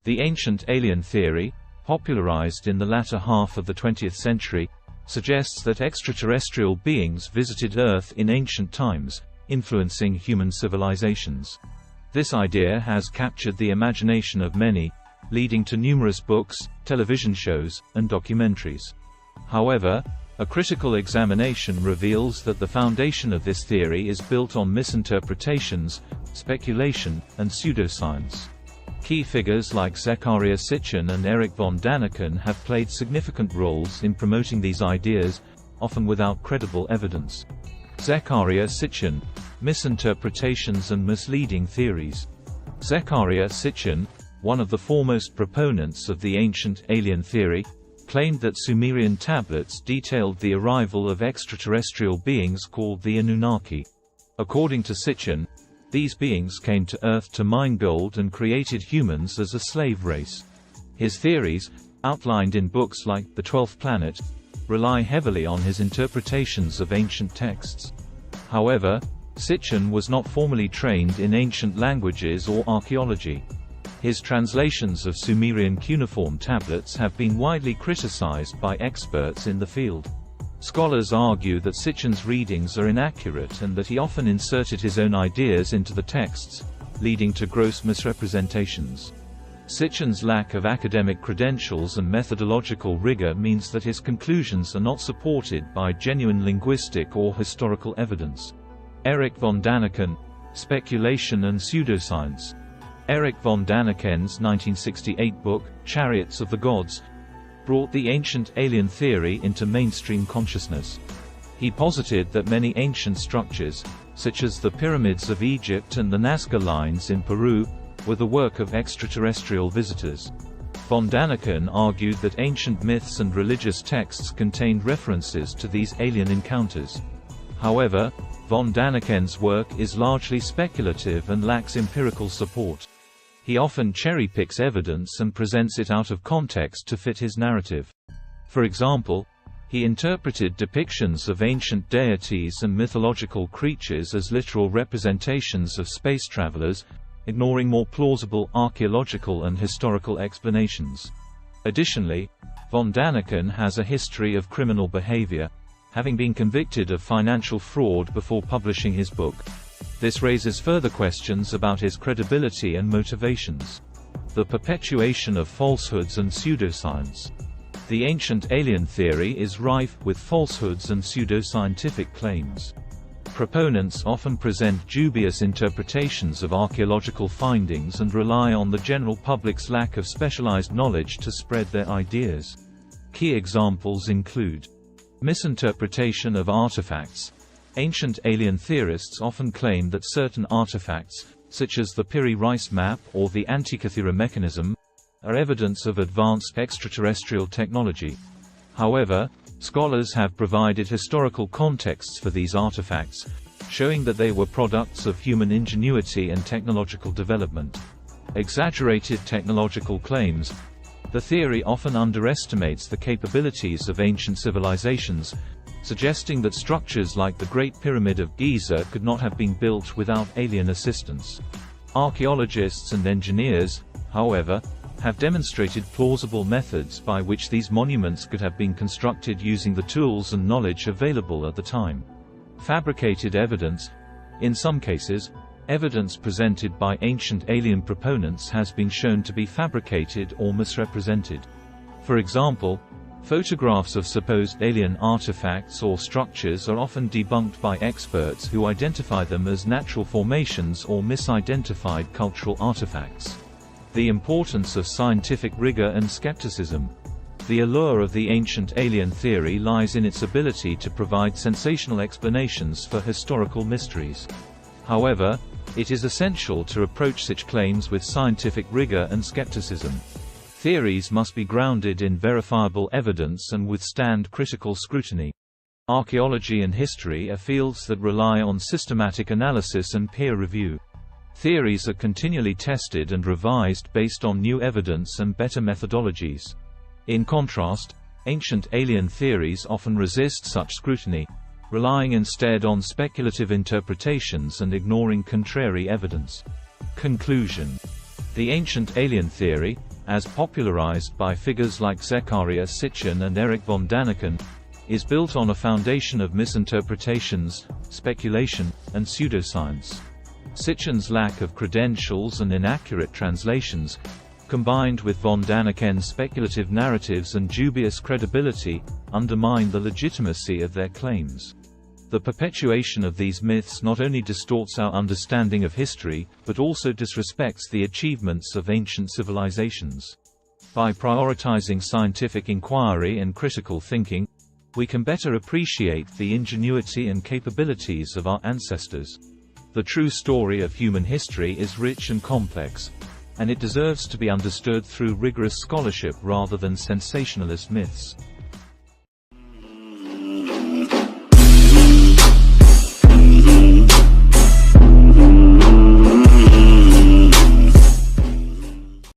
The ancient alien theory, popularized in the latter half of the 20th century, suggests that extraterrestrial beings visited Earth in ancient times, influencing human civilizations. This idea has captured the imagination of many, leading to numerous books, television shows, and documentaries. However, a critical examination reveals that the foundation of this theory is built on misinterpretations, speculation, and pseudoscience. Key figures like Zecharia Sitchin and Erich von Daniken have played significant roles in promoting these ideas, often without credible evidence. Zecharia Sitchin: Misinterpretations and Misleading Theories. Zecharia Sitchin, one of the foremost proponents of the ancient alien theory, claimed that Sumerian tablets detailed the arrival of extraterrestrial beings called the Anunnaki. According to Sitchin, these beings came to Earth to mine gold and created humans as a slave race. His theories, outlined in books like The 12th Planet, rely heavily on his interpretations of ancient texts. However, Sitchin was not formally trained in ancient languages or archaeology. His translations of Sumerian cuneiform tablets have been widely criticized by experts in the field. Scholars argue that Sitchin's readings are inaccurate and that he often inserted his own ideas into the texts, leading to gross misrepresentations. Sitchin's lack of academic credentials and methodological rigor means that his conclusions are not supported by genuine linguistic or historical evidence. Erich von Daniken: Speculation and Pseudoscience. Erich von Daniken's 1968 book, Chariots of the Gods, brought the ancient alien theory into mainstream consciousness. He posited that many ancient structures, such as the pyramids of Egypt and the Nazca lines in Peru, were the work of extraterrestrial visitors. Von Daniken argued that ancient myths and religious texts contained references to these alien encounters. However, von Daniken's work is largely speculative and lacks empirical support. He often cherry-picks evidence and presents it out of context to fit his narrative. For example, he interpreted depictions of ancient deities and mythological creatures as literal representations of space travelers, ignoring more plausible archaeological and historical explanations. Additionally, von Daniken has a history of criminal behavior, having been convicted of financial fraud before publishing his book. This raises further questions about his credibility and motivations. The perpetuation of falsehoods and pseudoscience. The ancient alien theory is rife with falsehoods and pseudoscientific claims. Proponents often present dubious interpretations of archaeological findings and rely on the general public's lack of specialized knowledge to spread their ideas. Key examples include misinterpretation of artifacts. Ancient alien theorists often claim that certain artifacts, such as the Piri Reis map or the Antikythera mechanism, are evidence of advanced extraterrestrial technology. However, scholars have provided historical contexts for these artifacts, showing that they were products of human ingenuity and technological development. Exaggerated technological claims. The theory often underestimates the capabilities of ancient civilizations, suggesting that structures like the Great Pyramid of Giza could not have been built without alien assistance. Archaeologists and engineers, however, have demonstrated plausible methods by which these monuments could have been constructed using the tools and knowledge available at the time. Fabricated evidence. In some cases, evidence presented by ancient alien proponents has been shown to be fabricated or misrepresented. For example, photographs of supposed alien artifacts or structures are often debunked by experts who identify them as natural formations or misidentified cultural artifacts. The importance of scientific rigor and skepticism. The allure of the ancient alien theory lies in its ability to provide sensational explanations for historical mysteries. However, it is essential to approach such claims with scientific rigor and skepticism. Theories must be grounded in verifiable evidence and withstand critical scrutiny. Archaeology and history are fields that rely on systematic analysis and peer review. Theories are continually tested and revised based on new evidence and better methodologies. In contrast, ancient alien theories often resist such scrutiny, relying instead on speculative interpretations and ignoring contrary evidence. Conclusion. The ancient alien theory, as popularized by figures like Zecharia Sitchin and Erich von Däniken, is built on a foundation of misinterpretations, speculation, and pseudoscience. Sitchin's lack of credentials and inaccurate translations, combined with von Däniken's speculative narratives and dubious credibility, undermine the legitimacy of their claims. The perpetuation of these myths not only distorts our understanding of history, but also disrespects the achievements of ancient civilizations. By prioritizing scientific inquiry and critical thinking, we can better appreciate the ingenuity and capabilities of our ancestors. The true story of human history is rich and complex, and it deserves to be understood through rigorous scholarship rather than sensationalist myths.